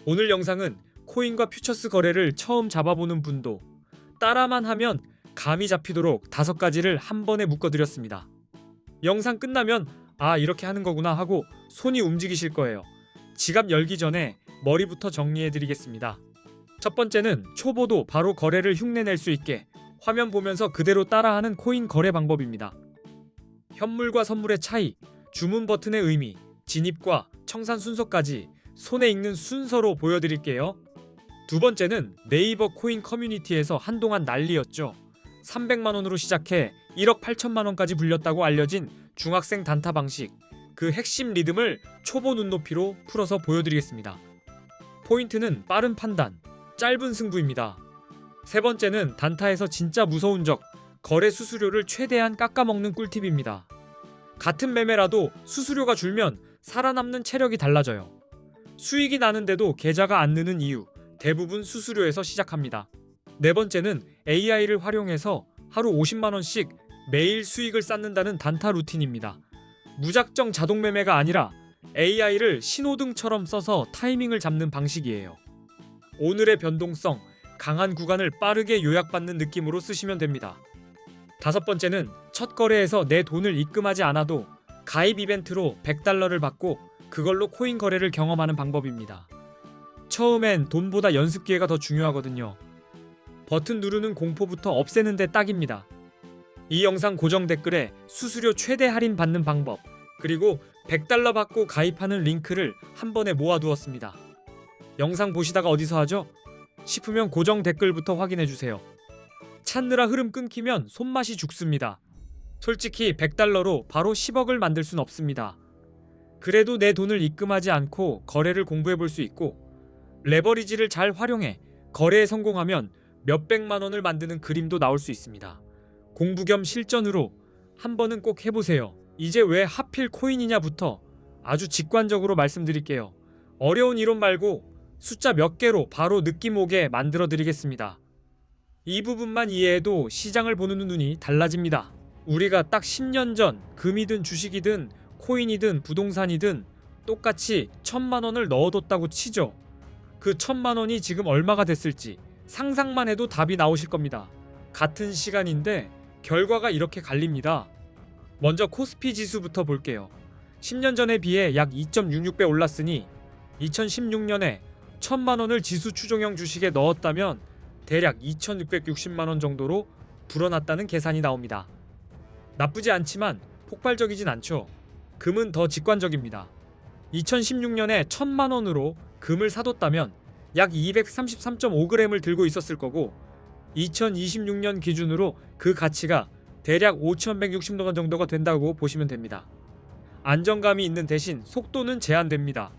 오늘 영상은 코인과 퓨처스 거래를 처음 잡아보는 분도 따라만 하면 감이 잡히도록 5가지를 한 번에 묶어드렸습니다. 영상 끝나면 아 이렇게 하는 거구나 하고 손이 움직이실 거예요. 지갑 열기 전에 머리부터 정리해드리겠습니다. 첫 번째는 초보도 바로 거래를 흉내낼 수 있게 화면 보면서 그대로 따라하는 코인 거래 방법입니다. 현물과 선물의 차이, 주문 버튼의 의미, 진입과 청산 순서까지 손에 익는 순서로 보여드릴게요. 두 번째는 네이버 코인 커뮤니티에서 한동안 난리였죠. 300만원으로 시작해 1억 8천만원까지 불렸다고 알려진 중학생 단타 방식, 그 핵심 리듬을 초보 눈높이로 풀어서 보여드리겠습니다. 포인트는 빠른 판단, 짧은 승부입니다. 세 번째는 단타에서 진짜 무서운 적, 거래 수수료를 최대한 깎아먹는 꿀팁입니다. 같은 매매라도 수수료가 줄면 살아남는 체력이 달라져요. 수익이 나는데도 계좌가 안 느는 이유, 대부분 수수료에서 시작합니다. 네 번째는 AI를 활용해서 하루 50만원씩 매일 수익을 쌓는다는 단타 루틴입니다. 무작정 자동 매매가 아니라 AI를 신호등처럼 써서 타이밍을 잡는 방식이에요. 오늘의 변동성, 강한 구간을 빠르게 요약받는 느낌으로 쓰시면 됩니다. 다섯 번째는 첫 거래에서 내 돈을 입금하지 않아도 가입 이벤트로 $100를 받고 그걸로 코인 거래를 경험하는 방법입니다. 처음엔 돈보다 연습 기회가 더 중요하거든요. 버튼 누르는 공포부터 없애는 데 딱입니다. 이 영상 고정 댓글에 수수료 최대 할인 받는 방법, 그리고 $100 받고 가입하는 링크를 한 번에 모아두었습니다. 영상 보시다가 어디서 하죠? 싶으면 고정 댓글부터 확인해주세요. 찾느라 흐름 끊기면 손맛이 죽습니다. 솔직히 $100로 바로 10억을 만들 순 없습니다. 그래도 내 돈을 입금하지 않고 거래를 공부해볼 수 있고, 레버리지를 잘 활용해 거래에 성공하면 몇백만원을 만드는 그림도 나올 수 있습니다. 공부 겸 실전으로 한 번은 꼭 해보세요. 이제 왜 하필 코인이냐부터 아주 직관적으로 말씀드릴게요. 어려운 이론 말고 숫자 몇 개로 바로 느낌 오게 만들어 드리겠습니다. 이 부분만 이해해도 시장을 보는 눈이 달라집니다. 우리가 딱 10년 전 금이든 주식이든 코인이든 부동산이든 똑같이 1,000만원을 넣어뒀다고 치죠. 그 1,000만원이 지금 얼마가 됐을지 상상만 해도 답이 나오실 겁니다. 같은 시간인데 결과가 이렇게 갈립니다. 먼저 코스피 지수부터 볼게요. 10년 전에 비해 약 2.66배 올랐으니 2016년에 1,000만원을 지수 추종형 주식에 넣었다면 대략 2,660만원 정도로 불어났다는 계산이 나옵니다. 나쁘지 않지만 폭발적이진 않죠. 금은 더 직관적입니다. 2016년에 1,000만원으로 금을 사뒀다면 약 233.5g을 들고 있었을 거고, 2026년 기준으로 그 가치가 대략 5,160원 정도가 된다고 보시면 됩니다. 안정감이 있는 대신 속도는 제한됩니다.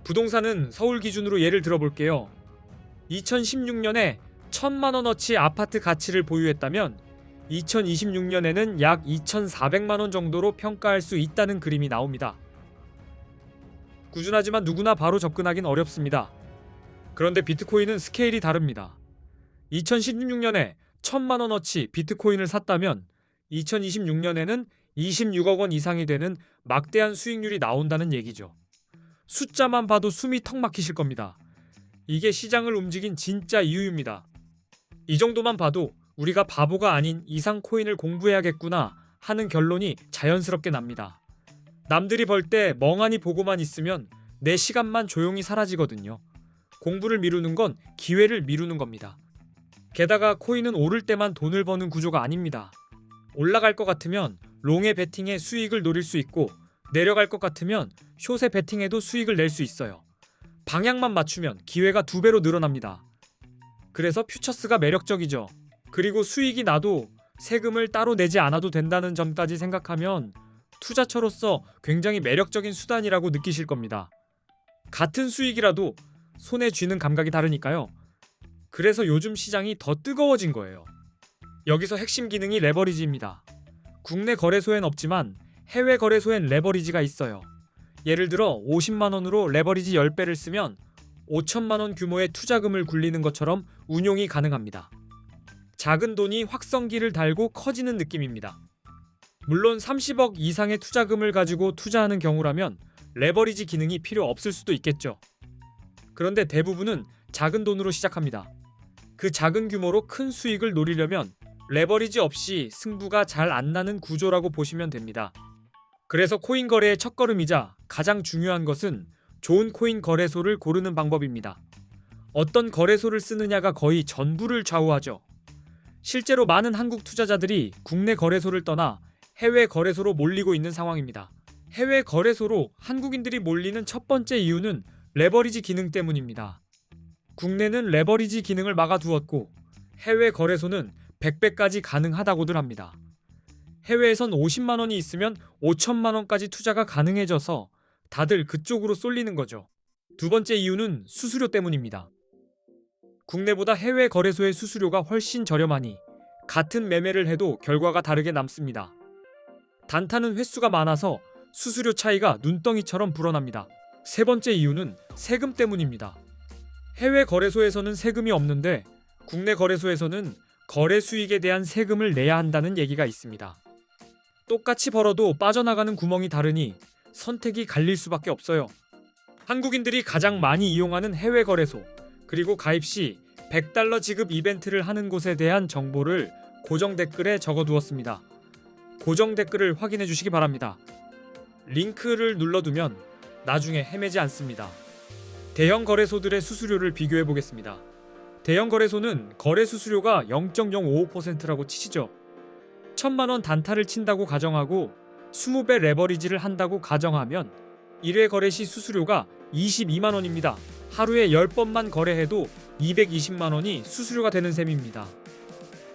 부동산은 서울 기준으로 예를 들어볼게요. 2016년에 1,000만원어치 아파트 가치를 보유했다면 2026년에는 약 2,400만원 정도로 평가할 수 있다는 그림이 나옵니다. 꾸준하지만 누구나 바로 접근하긴 어렵습니다. 그런데 비트코인은 스케일이 다릅니다. 2016년에 1,000만원어치 비트코인을 샀다면 2026년에는 26억 원 이상이 되는 막대한 수익률이 나온다는 얘기죠. 숫자만 봐도 숨이 턱 막히실 겁니다. 이게 시장을 움직인 진짜 이유입니다. 이 정도만 봐도 우리가 바보가 아닌 이상 코인을 공부해야겠구나 하는 결론이 자연스럽게 납니다. 남들이 벌 때 멍하니 보고만 있으면 내 시간만 조용히 사라지거든요. 공부를 미루는 건 기회를 미루는 겁니다. 게다가 코인은 오를 때만 돈을 버는 구조가 아닙니다. 올라갈 것 같으면 롱에 베팅해 수익을 노릴 수 있고, 내려갈 것 같으면 숏에 베팅해도 수익을 낼 수 있어요. 방향만 맞추면 기회가 2배로 늘어납니다. 그래서 퓨처스가 매력적이죠. 그리고 수익이 나도 세금을 따로 내지 않아도 된다는 점까지 생각하면 투자처로서 굉장히 매력적인 수단이라고 느끼실 겁니다. 같은 수익이라도 손에 쥐는 감각이 다르니까요. 그래서 요즘 시장이 더 뜨거워진 거예요. 여기서 핵심 기능이 레버리지입니다. 국내 거래소엔 없지만 해외 거래소엔 레버리지가 있어요. 예를 들어 50만원으로 레버리지 10배를 쓰면 5천만원 규모의 투자금을 굴리는 것처럼 운용이 가능합니다. 작은 돈이 확성기를 달고 커지는 느낌입니다. 물론 30억 이상의 투자금을 가지고 투자하는 경우라면 레버리지 기능이 필요 없을 수도 있겠죠. 그런데 대부분은 작은 돈으로 시작합니다. 그 작은 규모로 큰 수익을 노리려면 레버리지 없이 승부가 잘 안 나는 구조라고 보시면 됩니다. 그래서 코인 거래의 첫걸음이자 가장 중요한 것은 좋은 코인 거래소를 고르는 방법입니다. 어떤 거래소를 쓰느냐가 거의 전부를 좌우하죠. 실제로 많은 한국 투자자들이 국내 거래소를 떠나 해외 거래소로 몰리고 있는 상황입니다. 해외 거래소로 한국인들이 몰리는 첫 번째 이유는 레버리지 기능 때문입니다. 국내는 레버리지 기능을 막아두었고 해외 거래소는 100배까지 가능하다고들 합니다. 해외에선 50만 원이 있으면 5천만 원까지 투자가 가능해져서 다들 그쪽으로 쏠리는 거죠. 두 번째 이유는 수수료 때문입니다. 국내보다 해외 거래소의 수수료가 훨씬 저렴하니 같은 매매를 해도 결과가 다르게 남습니다. 단타는 횟수가 많아서 수수료 차이가 눈덩이처럼 불어납니다. 세 번째 이유는 세금 때문입니다. 해외 거래소에서는 세금이 없는데 국내 거래소에서는 거래 수익에 대한 세금을 내야 한다는 얘기가 있습니다. 똑같이 벌어도 빠져나가는 구멍이 다르니 선택이 갈릴 수밖에 없어요. 한국인들이 가장 많이 이용하는 해외 거래소, 그리고 가입 시 $100 지급 이벤트를 하는 곳에 대한 정보를 고정 댓글에 적어두었습니다. 고정 댓글을 확인해 주시기 바랍니다. 링크를 눌러두면 나중에 헤매지 않습니다. 대형 거래소들의 수수료를 비교해 보겠습니다. 대형 거래소는 거래 수수료가 0.055%라고 치시죠. 1,000만 원 단타를 친다고 가정하고 20배 레버리지를 한다고 가정하면 1회 거래 시 수수료가 22만 원입니다. 하루에 10번만 거래해도 220만 원이 수수료가 되는 셈입니다.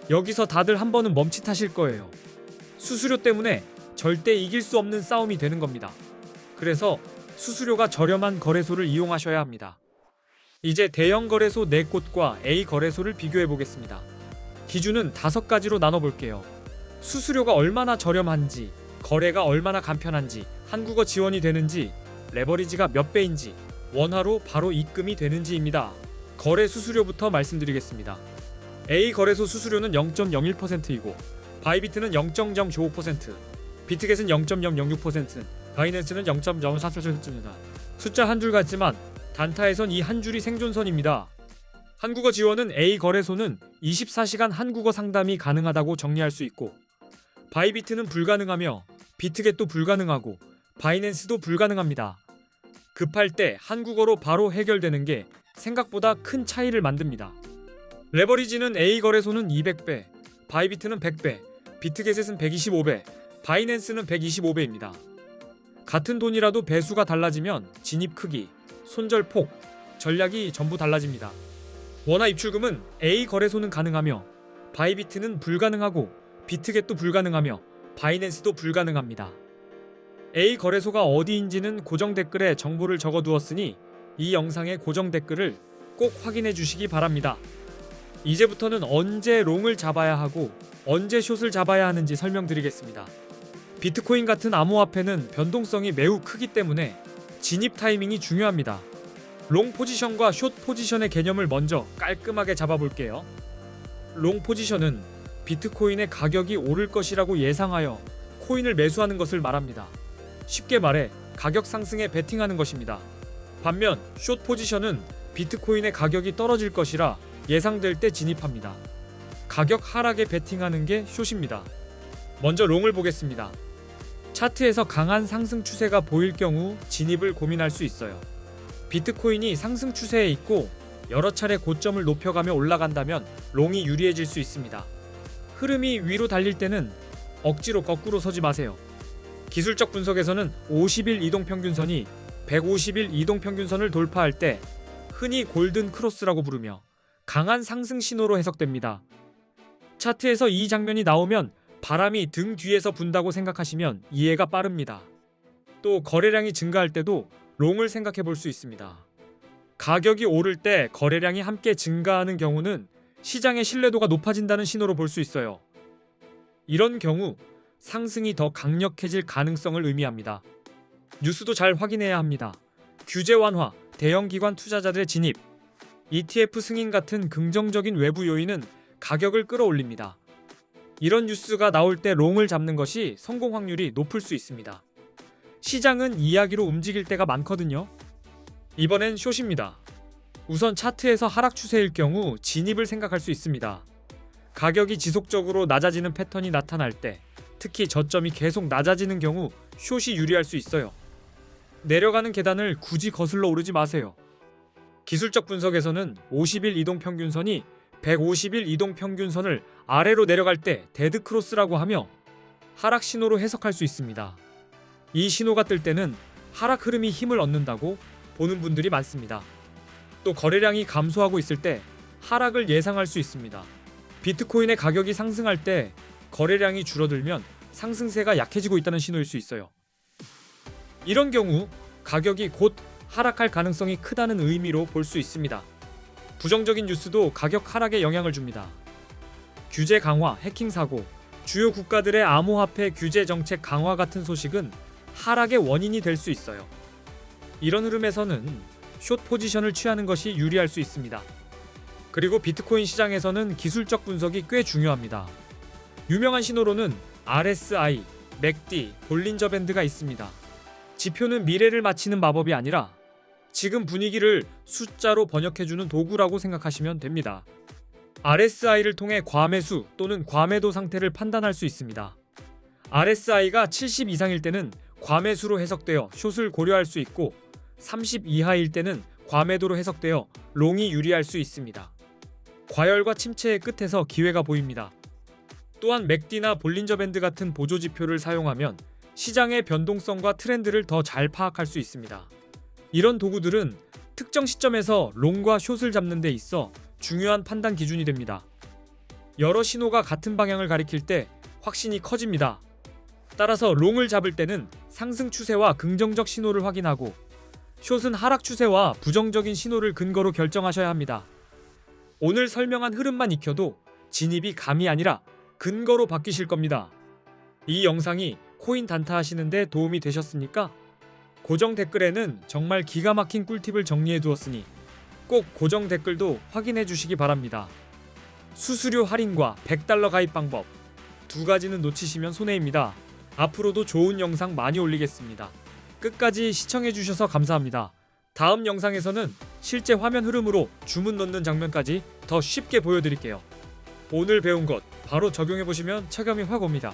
여기서 다들 한 번은 멈칫하실 거예요. 수수료 때문에 절대 이길 수 없는 싸움이 되는 겁니다. 그래서 수수료가 저렴한 거래소를 이용하셔야 합니다. 이제 대형 거래소 4곳과 A 거래소를 비교해 보겠습니다. 기준은 5가지로 나눠볼게요. 수수료가 얼마나 저렴한지, 거래가 얼마나 간편한지, 한국어 지원이 되는지, 레버리지가 몇 배인지, 원화로 바로 입금이 되는지입니다. 거래 수수료부터 말씀드리겠습니다. A 거래소 수수료는 0.01%이고 바이비트는 0.095%, 비트겟은 0.006%, 바이낸스는 0.044%입니다. 숫자 한 줄 같지만 단타에선 이 한 줄이 생존선입니다. 한국어 지원은 A 거래소는 24시간 한국어 상담이 가능하다고 정리할 수 있고, 바이비트는 불가능하며 비트겟도 불가능하고 바이낸스도 불가능합니다. 급할 때 한국어로 바로 해결되는 게 생각보다 큰 차이를 만듭니다. 레버리지는 A 거래소는 200배, 바이비트는 100배, 비트겟은 125배, 바이낸스는 125배입니다. 같은 돈이라도 배수가 달라지면 진입 크기, 손절 폭, 전략이 전부 달라집니다. 원화 입출금은 A 거래소는 가능하며 바이비트는 불가능하고 비트겟도 불가능하며 바이낸스도 불가능합니다. A 거래소가 어디인지는 고정 댓글에 정보를 적어두었으니 이 영상의 고정 댓글을 꼭 확인해 주시기 바랍니다. 이제부터는 언제 롱을 잡아야 하고 언제 숏을 잡아야 하는지 설명드리겠습니다. 비트코인 같은 암호화폐는 변동성이 매우 크기 때문에 진입 타이밍이 중요합니다. 롱 포지션과 숏 포지션의 개념을 먼저 깔끔하게 잡아볼게요. 롱 포지션은 비트코인의 가격이 오를 것이라고 예상하여 코인을 매수하는 것을 말합니다. 쉽게 말해 가격 상승에 베팅하는 것입니다. 반면 숏 포지션은 비트코인의 가격이 떨어질 것이라 예상될 때 진입합니다. 가격 하락에 베팅하는 게 숏입니다. 먼저 롱을 보겠습니다. 차트에서 강한 상승 추세가 보일 경우 진입을 고민할 수 있어요. 비트코인이 상승 추세에 있고 여러 차례 고점을 높여가며 올라간다면 롱이 유리해질 수 있습니다. 흐름이 위로 달릴 때는 억지로 거꾸로 서지 마세요. 기술적 분석에서는 50일 이동평균선이 150일 이동평균선을 돌파할 때 흔히 골든 크로스라고 부르며 강한 상승 신호로 해석됩니다. 차트에서 이 장면이 나오면 바람이 등 뒤에서 분다고 생각하시면 이해가 빠릅니다. 또 거래량이 증가할 때도 롱을 생각해 볼 수 있습니다. 가격이 오를 때 거래량이 함께 증가하는 경우는 시장의 신뢰도가 높아진다는 신호로 볼 수 있어요. 이런 경우 상승이 더 강력해질 가능성을 의미합니다. 뉴스도 잘 확인해야 합니다. 규제 완화, 대형 기관 투자자들의 진입, ETF 승인 같은 긍정적인 외부 요인은 가격을 끌어올립니다. 이런 뉴스가 나올 때 롱을 잡는 것이 성공 확률이 높을 수 있습니다. 시장은 이야기로 움직일 때가 많거든요. 이번엔 숏입니다. 우선 차트에서 하락 추세일 경우 진입을 생각할 수 있습니다. 가격이 지속적으로 낮아지는 패턴이 나타날 때, 특히 저점이 계속 낮아지는 경우 숏이 유리할 수 있어요. 내려가는 계단을 굳이 거슬러 오르지 마세요. 기술적 분석에서는 50일 이동평균선이 150일 이동평균선을 아래로 내려갈 때 데드크로스라고 하며 하락 신호로 해석할 수 있습니다. 이 신호가 뜰 때는 하락 흐름이 힘을 얻는다고 보는 분들이 많습니다. 또 거래량이 감소하고 있을 때 하락을 예상할 수 있습니다. 비트코인의 가격이 상승할 때 거래량이 줄어들면 상승세가 약해지고 있다는 신호일 수 있어요. 이런 경우 가격이 곧 하락할 가능성이 크다는 의미로 볼 수 있습니다. 부정적인 뉴스도 가격 하락에 영향을 줍니다. 규제 강화, 해킹 사고, 주요 국가들의 암호화폐 규제 정책 강화 같은 소식은 하락의 원인이 될 수 있어요. 이런 흐름에서는 숏 포지션을 취하는 것이 유리할 수 있습니다. 그리고 비트코인 시장에서는 기술적 분석이 꽤 중요합니다. 유명한 신호로는 RSI, 맥디, 볼린저 밴드가 있습니다. 지표는 미래를 맞히는 마법이 아니라 지금 분위기를 숫자로 번역해주는 도구라고 생각하시면 됩니다. RSI를 통해 과매수 또는 과매도 상태를 판단할 수 있습니다. RSI가 70 이상일 때는 과매수로 해석되어 숏을 고려할 수 있고 30 이하일 때는 과매도로 해석되어 롱이 유리할 수 있습니다. 과열과 침체의 끝에서 기회가 보입니다. 또한 맥디나 볼린저 밴드 같은 보조 지표를 사용하면 시장의 변동성과 트렌드를 더 잘 파악할 수 있습니다. 이런 도구들은 특정 시점에서 롱과 숏을 잡는 데 있어 중요한 판단 기준이 됩니다. 여러 신호가 같은 방향을 가리킬 때 확신이 커집니다. 따라서 롱을 잡을 때는 상승 추세와 긍정적 신호를 확인하고 숏은 하락 추세와 부정적인 신호를 근거로 결정하셔야 합니다. 오늘 설명한 흐름만 익혀도 진입이 감이 아니라 근거로 바뀌실 겁니다. 이 영상이 코인 단타 하시는데 도움이 되셨습니까? 고정 댓글에는 정말 기가 막힌 꿀팁을 정리해 두었으니 꼭 고정 댓글도 확인해 주시기 바랍니다. 수수료 할인과 100달러 가입 방법 두 가지는 놓치시면 손해입니다. 앞으로도 좋은 영상 많이 올리겠습니다. 끝까지 시청해 주셔서 감사합니다. 다음 영상에서는 실제 화면 흐름으로 주문 넣는 장면까지 더 쉽게 보여드릴게요. 오늘 배운 것 바로 적용해 보시면 체감이 확 옵니다.